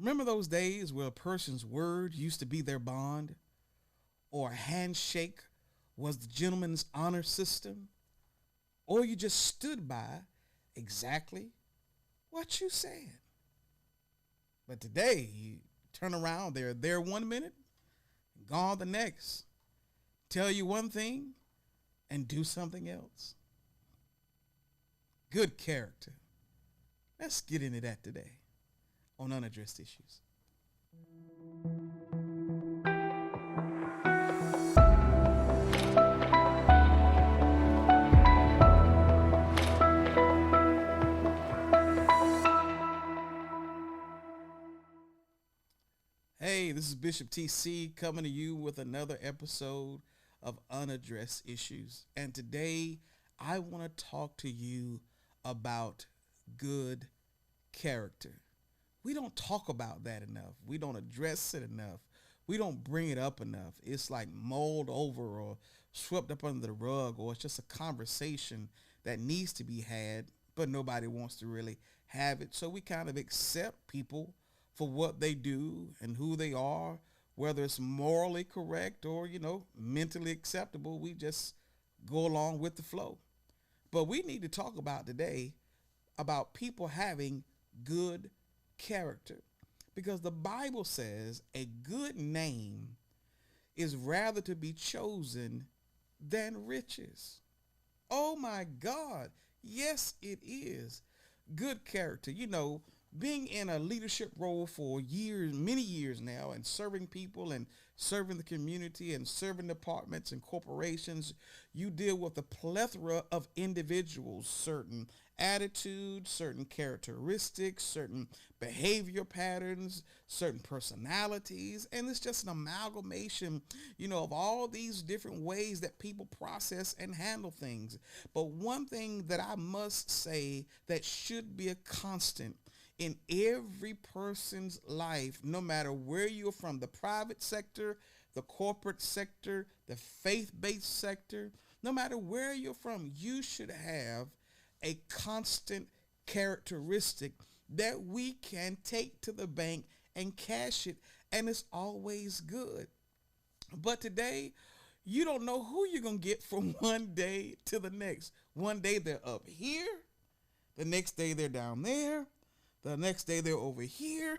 Remember those days where a person's word used to be their bond, or a handshake was the gentleman's honor system, or you just stood by exactly what you said? But today, you turn around, they're there 1 minute, gone the next, tell you one thing and do something else. Good character. Let's get into that today on Unaddressed Issues. Hey, this is Bishop TC coming to you with another episode of Unaddressed Issues. And today I want to talk to you about good character. We don't talk about that enough. We don't address it enough. We don't bring it up enough. It's like mulled over or swept up under the rug, or it's just a conversation that needs to be had, but nobody wants to really have it. So we kind of accept people for what they do and who they are, whether it's morally correct or, mentally acceptable. We just go along with the flow. But we need to talk about today about people having good character, because the Bible says a good name is rather to be chosen than riches. Oh my God. Yes, it is. Good character. Being in a leadership role for years, many years now, and serving people and serving the community and serving departments and corporations, you deal with a plethora of individuals, certain attitudes, certain characteristics, certain behavior patterns, certain personalities, and it's just an amalgamation, of all these different ways that people process and handle things. But one thing that I must say that should be a constant in every person's life, no matter where you're from, the private sector, the corporate sector, the faith-based sector, no matter where you're from, you should have a constant characteristic that we can take to the bank and cash it, and it's always good. But today, you don't know who you're going to get from one day to the next. One day they're up here, the next day they're down there, the next day they're over here,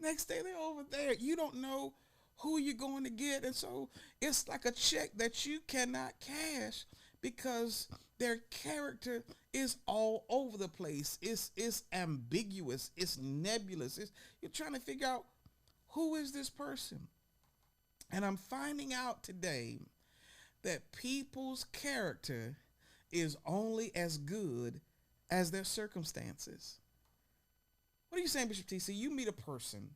next day they're over there. You don't know who you're going to get. And so it's like a check that you cannot cash because their character is all over the place. It's ambiguous. It's nebulous. You're trying to figure out, who is this person? And I'm finding out today that people's character is only as good as their circumstances. What are you saying, Bishop TC? You meet a person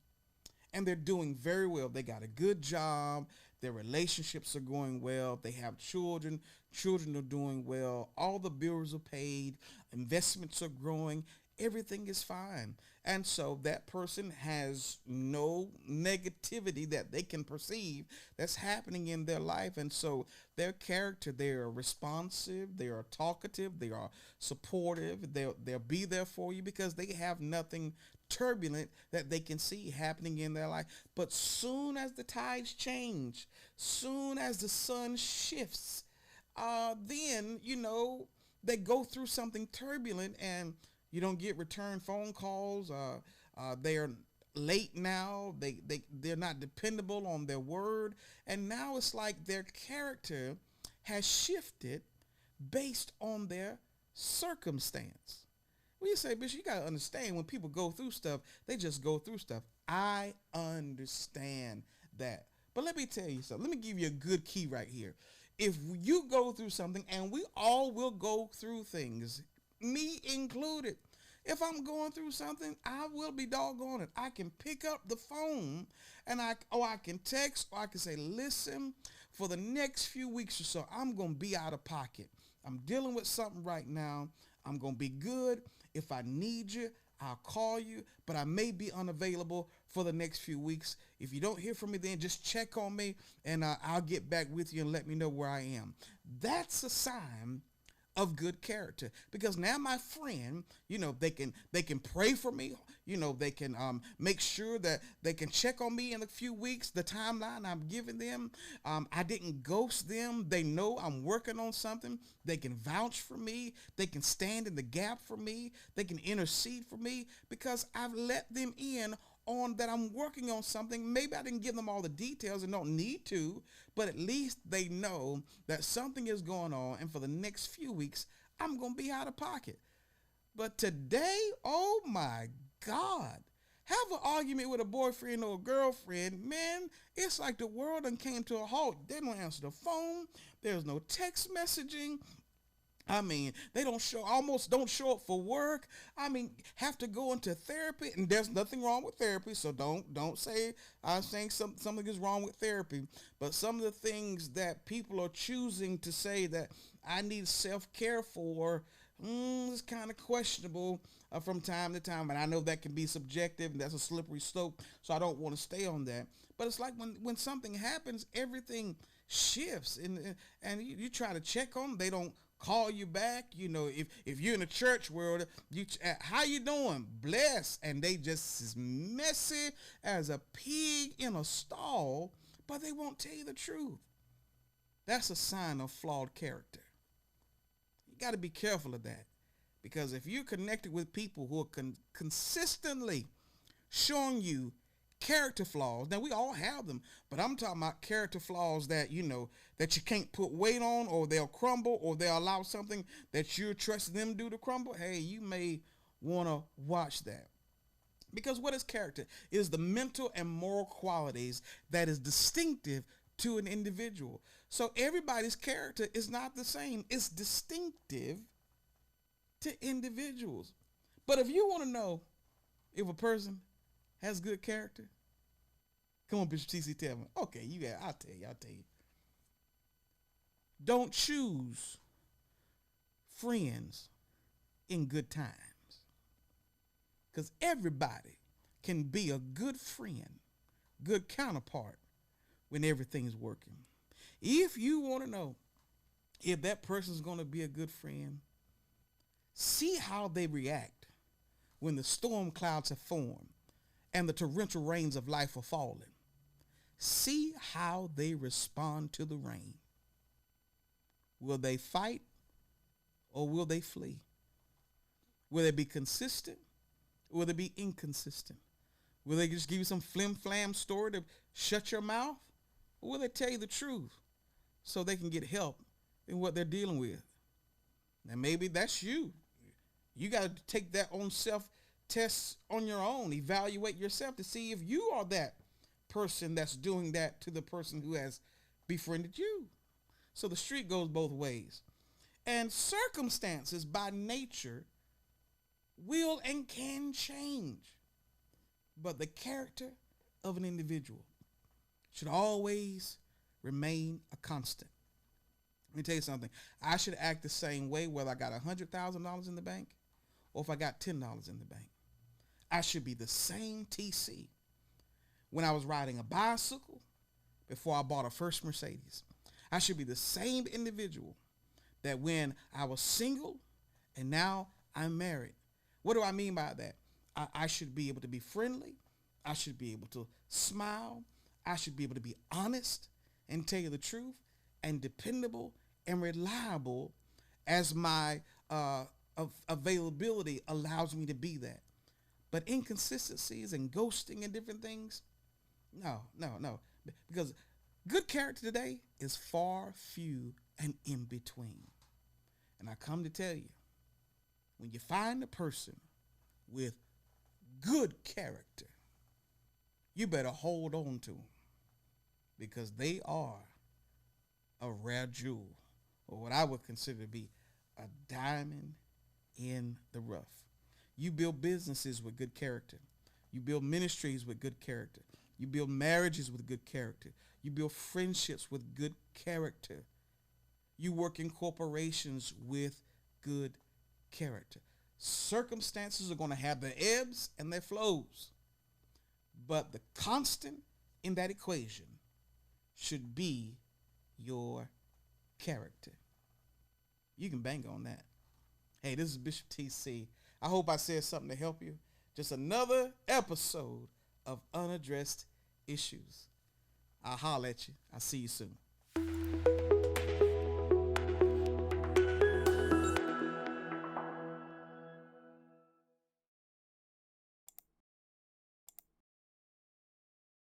and they're doing very well. They got a good job. Their relationships are going well. They have children. Children are doing well. All the bills are paid. Investments are growing. Everything is fine. And so that person has no negativity that they can perceive that's happening in their life. And so their character, they are responsive, they are talkative, they are supportive, they'll be there for you because they have nothing turbulent that they can see happening in their life. But soon as the tides change, soon as the sun shifts, then, they go through something turbulent and you don't get return phone calls. They're late now. They're not dependable on their word. And now it's like their character has shifted based on their circumstance. Well, you say, Bishop, you got to understand, when people go through stuff, they just go through stuff. I understand that. But let me tell you something. Let me give you a good key right here. If you go through something, and we all will go through things, me included. If I'm going through something, I will be doggone it. I can pick up the phone and I can text, or I can say, listen, for the next few weeks or so, I'm going to be out of pocket. I'm dealing with something right now. I'm going to be good. If I need you, I'll call you, but I may be unavailable for the next few weeks. If you don't hear from me then, just check on me and I'll get back with you and let me know where I am. That's a sign of good character, because now my friend, they can pray for me, they can make sure that they can check on me in a few weeks, the timeline I'm giving them. I didn't ghost them. They know I'm working on something. They can vouch for me. They can stand in the gap for me. They can intercede for me because I've let them in on that I'm working on something. Maybe I didn't give them all the details and don't need to, but at least they know that something is going on, and for the next few weeks, I'm going to be out of pocket. But today, oh my God, have an argument with a boyfriend or a girlfriend, man, it's like the world done came to a halt. They don't answer the phone. There's no text messaging. They almost don't show up for work. Have to go into therapy, and there's nothing wrong with therapy. So don't say I'm saying something is wrong with therapy. But some of the things that people are choosing to say that I need self-care for, is kind of questionable from time to time. And I know that can be subjective, and that's a slippery slope. So I don't want to stay on that. But it's like when something happens, everything shifts, and you try to check on them, they don't call you back. If you're in the church world, how you doing? Blessed. And they just as messy as a pig in a stall, but they won't tell you the truth. That's a sign of flawed character. You got to be careful of that, because if you're connected with people who are consistently showing you character flaws. Now, we all have them, but I'm talking about character flaws that, that you can't put weight on, or they'll crumble, or they'll allow something that you're trusting them to do to crumble. Hey, you may want to watch that. Because what is character? It is the mental and moral qualities that is distinctive to an individual. So everybody's character is not the same. It's distinctive to individuals. But if you want to know if a person has good character, come on, Bishop TC, tell me. Okay, I'll tell you. Don't choose friends in good times, because everybody can be a good friend, good counterpart when everything's working. If you want to know if that person's going to be a good friend, see how they react when the storm clouds have formed and the torrential rains of life are falling. See how they respond to the rain. Will they fight, or will they flee? Will they be consistent, or will they be inconsistent? Will they just give you some flim-flam story to shut your mouth? Or will they tell you the truth so they can get help in what they're dealing with? Now, maybe that's you. You got to take that on self-test on your own. Evaluate yourself to see if you are that person that's doing that to the person who has befriended you. So the street goes both ways. And circumstances by nature will and can change. But the character of an individual should always remain a constant. Let me tell you something. I should act the same way whether I got $100,000 in the bank or if I got $10 in the bank. I should be the same TC when I was riding a bicycle before I bought a first Mercedes. I should be the same individual that when I was single and now I'm married. What do I mean by that? I should be able to be friendly. I should be able to smile. I should be able to be honest and tell you the truth, and dependable and reliable as my availability allows me to be that. But inconsistencies and ghosting and different things, no. Because good character today is far, few, and in between. And I come to tell you, when you find a person with good character, you better hold on to them, because they are a rare jewel, or what I would consider to be a diamond in the rough. You build businesses with good character. You build ministries with good character. You build marriages with good character. You build friendships with good character. You work in corporations with good character. Circumstances are going to have their ebbs and their flows, but the constant in that equation should be your character. You can bank on that. Hey, this is Bishop TC. I hope I said something to help you. Just another episode of Unaddressed Issues. I'll holler at you. I'll see you soon.